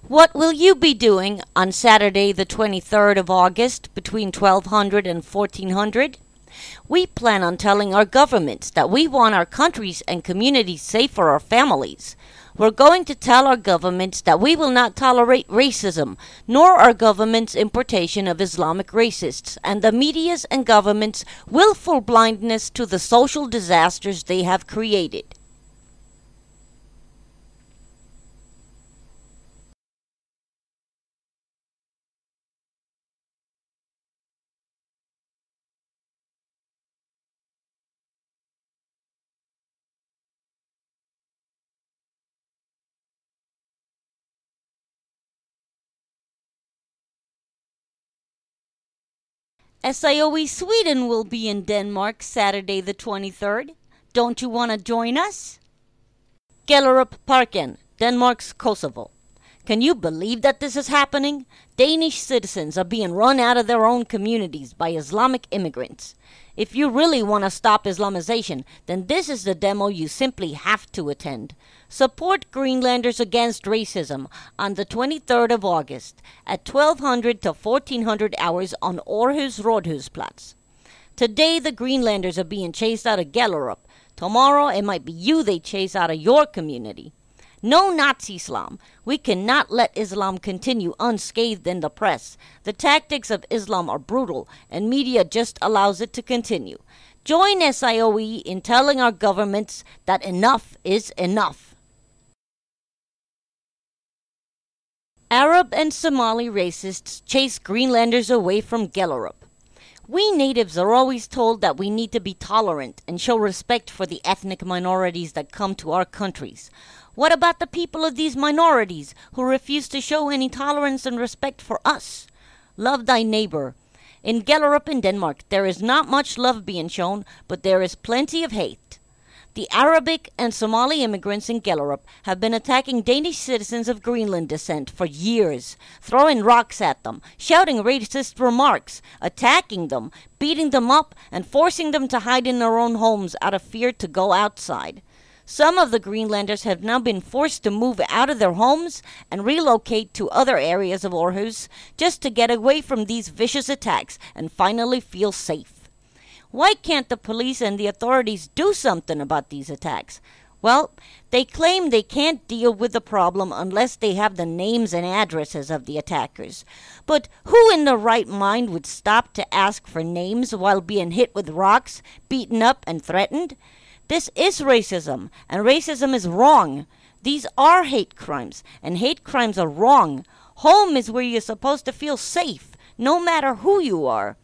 What will you be doing on Saturday the 23rd of August between 1200 and 1400? We plan on telling our governments that we want our countries and communities safe for our families. We're going to tell our governments that we will not tolerate racism, nor our government's importation of Islamic racists, and the media's and government's willful blindness to the social disasters they have created. SIOE Sweden will be in Denmark Saturday the 23rd. Don't you want to join us? Gellerup Parken, Denmark's Kosovo. Can you believe that this is happening? Danish citizens are being run out of their own communities by Islamic immigrants. If you really want to stop Islamization, then this is the demo you simply have to attend. Support Greenlanders Against Racism on the 23rd of August at 1200 to 1400 hours on Aarhus Rådhusplatz. Today the Greenlanders are being chased out of Gellerup. Tomorrow it might be you they chase out of your community. No Nazi Islam. We cannot let Islam continue unscathed in the press. The tactics of Islam are brutal, and media just allows it to continue. Join SIOE in telling our governments that enough is enough. Arab and Somali racists chase Greenlanders away from Gellerup. We natives are always told that we need to be tolerant and show respect for the ethnic minorities that come to our countries. What about the people of these minorities who refuse to show any tolerance and respect for us? Love thy neighbor. In Gellerup in Denmark, there is not much love being shown, but there is plenty of hate. The Arabic and Somali immigrants in Gellerup have been attacking Danish citizens of Greenland descent for years, throwing rocks at them, shouting racist remarks, attacking them, beating them up, and forcing them to hide in their own homes out of fear to go outside. Some of the Greenlanders have now been forced to move out of their homes and relocate to other areas of Aarhus just to get away from these vicious attacks and finally feel safe. Why can't the police and the authorities do something about these attacks? Well, they claim they can't deal with the problem unless they have the names and addresses of the attackers. But who in the right mind would stop to ask for names while being hit with rocks, beaten up, and threatened? This is racism, and racism is wrong. These are hate crimes, and hate crimes are wrong. Home is where you're supposed to feel safe, no matter who you are.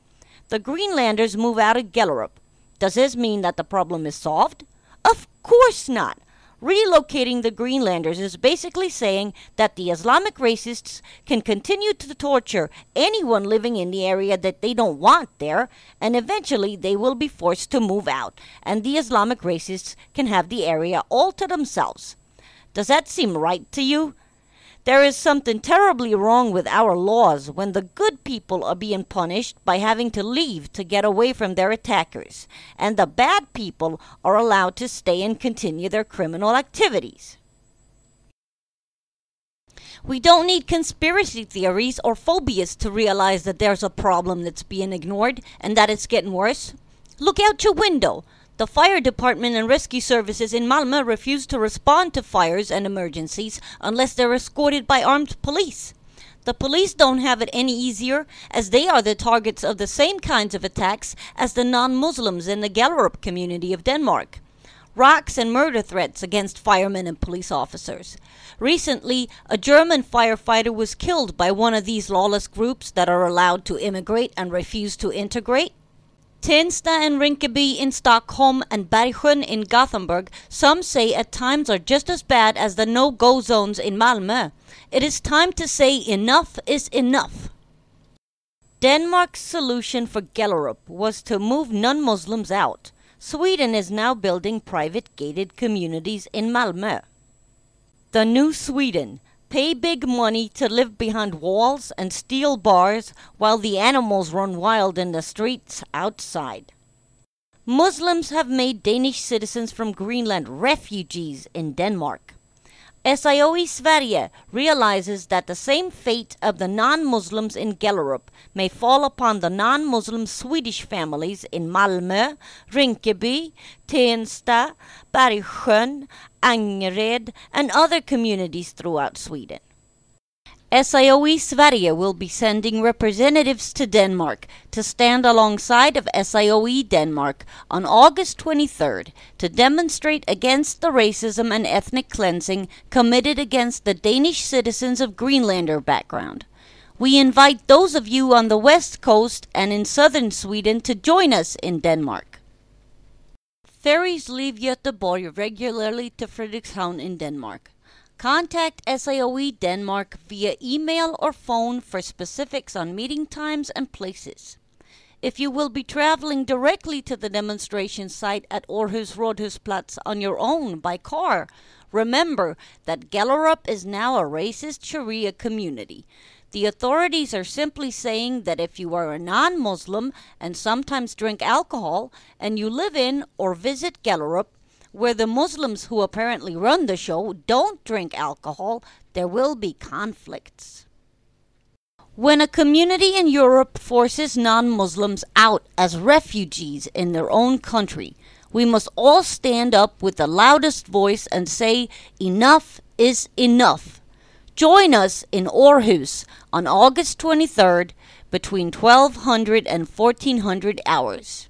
The Greenlanders move out of Gellerup. Does this mean that the problem is solved? Of course not. Relocating the Greenlanders is basically saying that the Islamic racists can continue to torture anyone living in the area that they don't want there, and eventually they will be forced to move out, and the Islamic racists can have the area all to themselves. Does that seem right to you? There is something terribly wrong with our laws when the good people are being punished by having to leave to get away from their attackers, and the bad people are allowed to stay and continue their criminal activities. We don't need conspiracy theories or phobias to realize that there's a problem that's being ignored and that it's getting worse. Look out your window. The fire department and rescue services in Malmö refuse to respond to fires and emergencies unless they're escorted by armed police. The police don't have it any easier, as they are the targets of the same kinds of attacks as the non-Muslims in the Gellerup community of Denmark. Rocks and murder threats against firemen and police officers. Recently, a German firefighter was killed by one of these lawless groups that are allowed to immigrate and refuse to integrate. Tensta and Rinkeby in Stockholm and Bergsjön in Gothenburg, some say at times are just as bad as the no-go zones in Malmö. It is time to say enough is enough. Denmark's solution for Gellerup was to move non-Muslims out. Sweden is now building private gated communities in Malmö. The new Sweden. Pay big money to live behind walls and steal bars while the animals run wild in the streets outside. Muslims have made Danish citizens from Greenland refugees in Denmark. SIOE Sverige realizes that the same fate of the non-Muslims in Gellerup may fall upon the non-Muslim Swedish families in Malmö, Rinkeby, Tensta, Bergsjön, Angered, and other communities throughout Sweden. SIOE Sverige will be sending representatives to Denmark to stand alongside of SIOE Denmark on August 23rd to demonstrate against the racism and ethnic cleansing committed against the Danish citizens of Greenlander background. We invite those of you on the west coast and in southern Sweden to join us in Denmark. Ferries leave Göteborg regularly to Frederikshavn in Denmark. Contact SIOE Denmark via email or phone for specifics on meeting times and places. If you will be traveling directly to the demonstration site at Aarhus Rådhusplatz on your own by car, remember that Gellerup is now a racist Sharia community. The authorities are simply saying that if you are a non-Muslim and sometimes drink alcohol and you live in or visit Gellerup, where the Muslims who apparently run the show don't drink alcohol, there will be conflicts. When a community in Europe forces non-Muslims out as refugees in their own country, we must all stand up with the loudest voice and say, enough is enough. Join us in Aarhus on August 23rd between 1200 and 1400 hours.